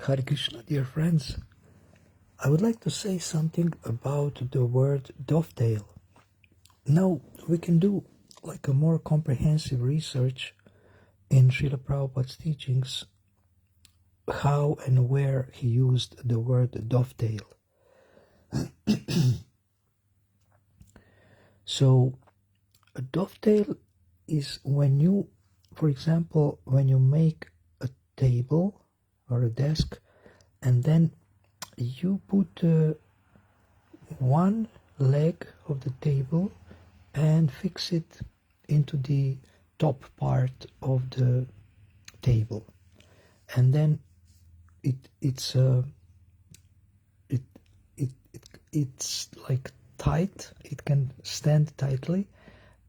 Hare Krishna, dear friends. I would like to say something about the word dovetail. Now, we can do like a more comprehensive research in Srila Prabhupada's teachings, how and where he used the word dovetail. So, a dovetail is when you, for example, when you make a table or a desk, and then you put one leg of the table and fix it into the top part of the table, and then it's like tight. It can stand tightly,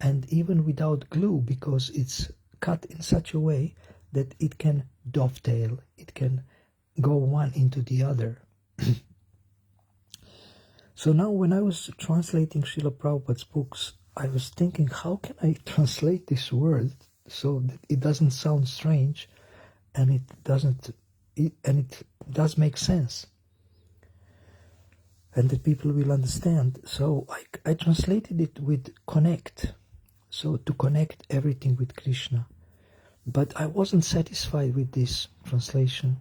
and even without glue, because it's cut in such a way that it can dovetail. It can go one into the other. So now when I was translating Srila Prabhupada's books, I was thinking, how can I translate this word so that it doesn't sound strange and it does make sense and that people will understand. So I translated it with connect, so to connect everything with Krishna. But I wasn't satisfied with this translation,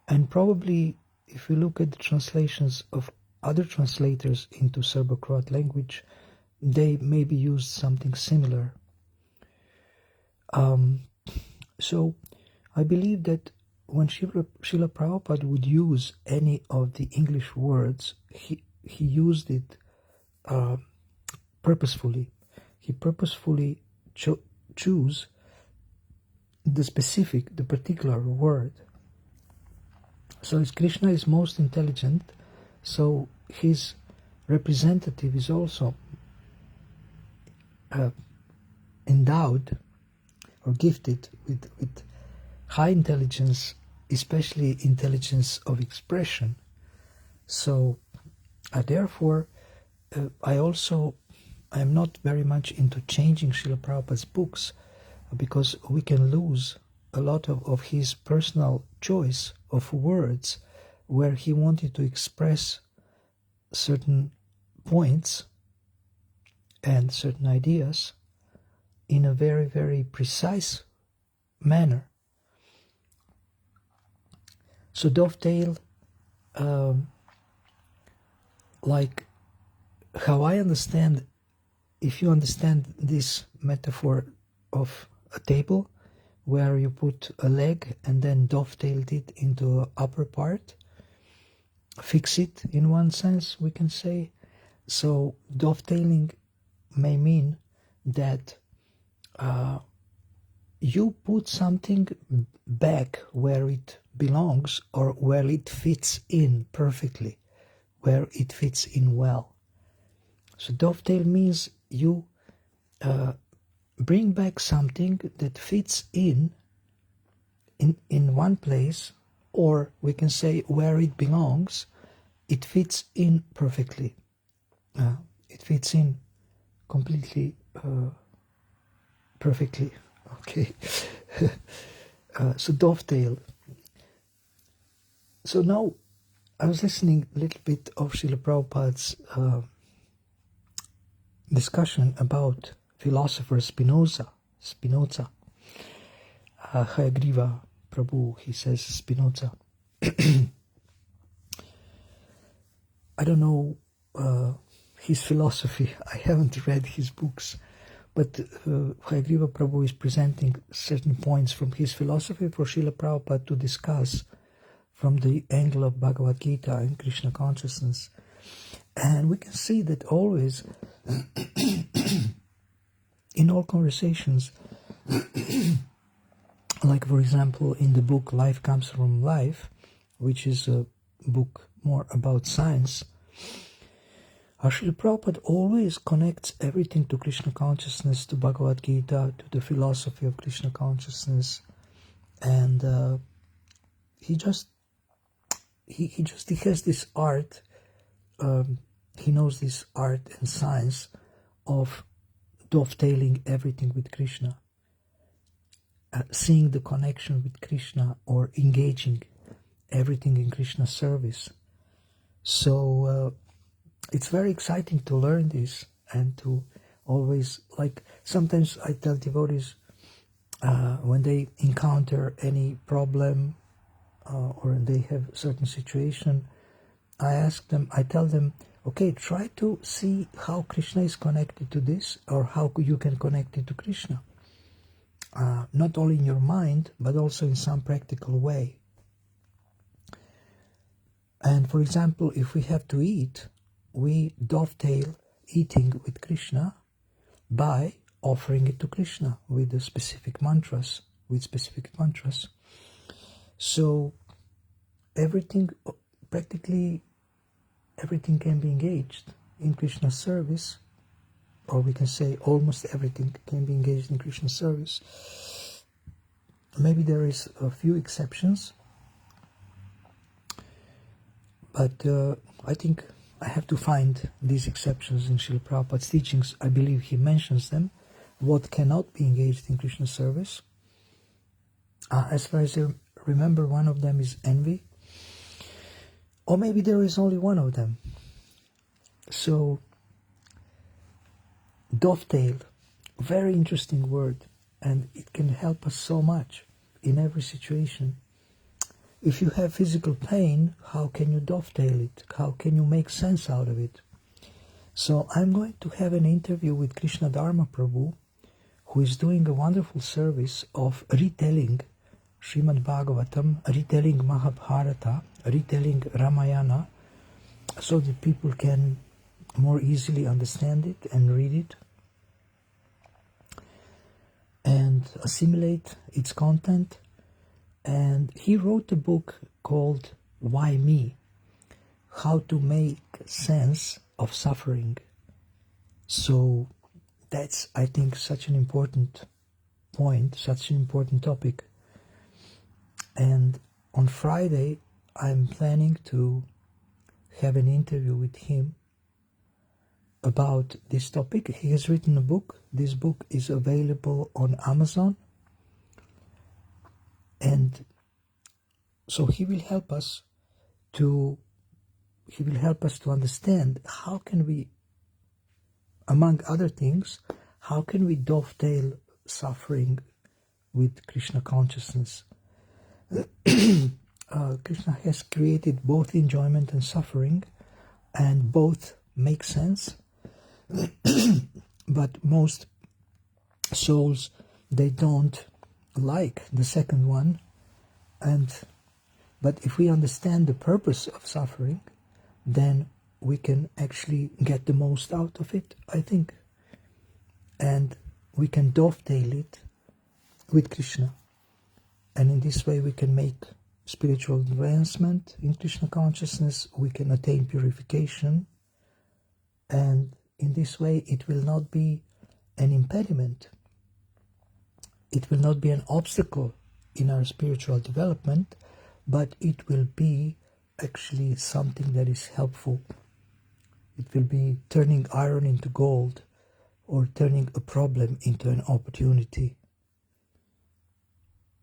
and probably if you look at the translations of other translators into Serbo-Croat language, they maybe used something similar. So I believe that when Srila Prabhupada would use any of the English words, he used it purposefully. He purposefully choose the particular word. So as Krishna is most intelligent, so his representative is also endowed or gifted with high intelligence, especially intelligence of expression. So therefore I am not very much into changing Srila Prabhupada's books, because we can lose a lot of his personal choice of words where he wanted to express certain points and certain ideas in a very, very precise manner. So dovetail, like how I understand, if you understand this metaphor of a table where you put a leg and then dovetailed it into the upper part, fix it in one sense, we can say. So dovetailing may mean that you put something back where it belongs, or where it fits in perfectly, where it fits in well. So dovetail means you bring back something that fits in one place, or we can say where it belongs, it fits in perfectly. It fits in completely, perfectly. Okay. So dovetail. So now I was listening a little bit of Srila Prabhupada's discussion about philosopher Spinoza. Hayagriva Prabhu, he says Spinoza. I don't know his philosophy. I haven't read his books, but Hayagriva Prabhu is presenting certain points from his philosophy for Srila Prabhupada to discuss from the angle of Bhagavad Gita and Krishna consciousness. And we can see that always in all conversations, like for example in the book Life Comes From Life, which is a book more about science, Srila Prabhupada always connects everything to Krishna consciousness, to Bhagavad Gita, to the philosophy of Krishna consciousness, and he has this art. He knows this art and science of dovetailing everything with Krishna, seeing the connection with Krishna, or engaging everything in Krishna service. So it's very exciting to learn this and to always, like, sometimes I tell devotees when they encounter any problem or they have a certain situation, I tell them, okay, try to see how Krishna is connected to this, or how you can connect it to Krishna. Not only in your mind, but also in some practical way. And for example, if we have to eat, we dovetail eating with Krishna by offering it to Krishna with specific mantras, So practically everything can be engaged in Krishna's service, or we can say almost everything can be engaged in Krishna's service. Maybe there is a few exceptions, but I think I have to find these exceptions in Srila Prabhupada's teachings. I believe he mentions them, what cannot be engaged in Krishna's service. As far as I remember, one of them is envy, or maybe there is only one of them. So, dovetail, very interesting word, and it can help us so much in every situation. If you have physical pain, how can you dovetail it? How can you make sense out of it? So I'm going to have an interview with Krishna Dharma Prabhu, who is doing a wonderful service of retelling Srimad Bhagavatam, retelling Mahabharata, retelling Ramayana, so that people can more easily understand it and read it and assimilate its content. And he wrote a book called Why Me? How to Make Sense of Suffering. So that's, I think, such an important point, such an important topic. And on Friday, I'm planning to have an interview with him about this topic. He has written a book. This book is available on Amazon. And so he will help us to understand how can we, among other things, how can we dovetail suffering with Krishna consciousness. Krishna has created both enjoyment and suffering, and both make sense. But most souls, they don't like the second one. But if we understand the purpose of suffering, then we can actually get the most out of it, I think. And we can dovetail it with Krishna. And in this way we can make spiritual advancement in Krishna consciousness, we can attain purification, and in this way it will not be an impediment. It will not be an obstacle in our spiritual development, but it will be actually something that is helpful. It will be turning iron into gold, or turning a problem into an opportunity.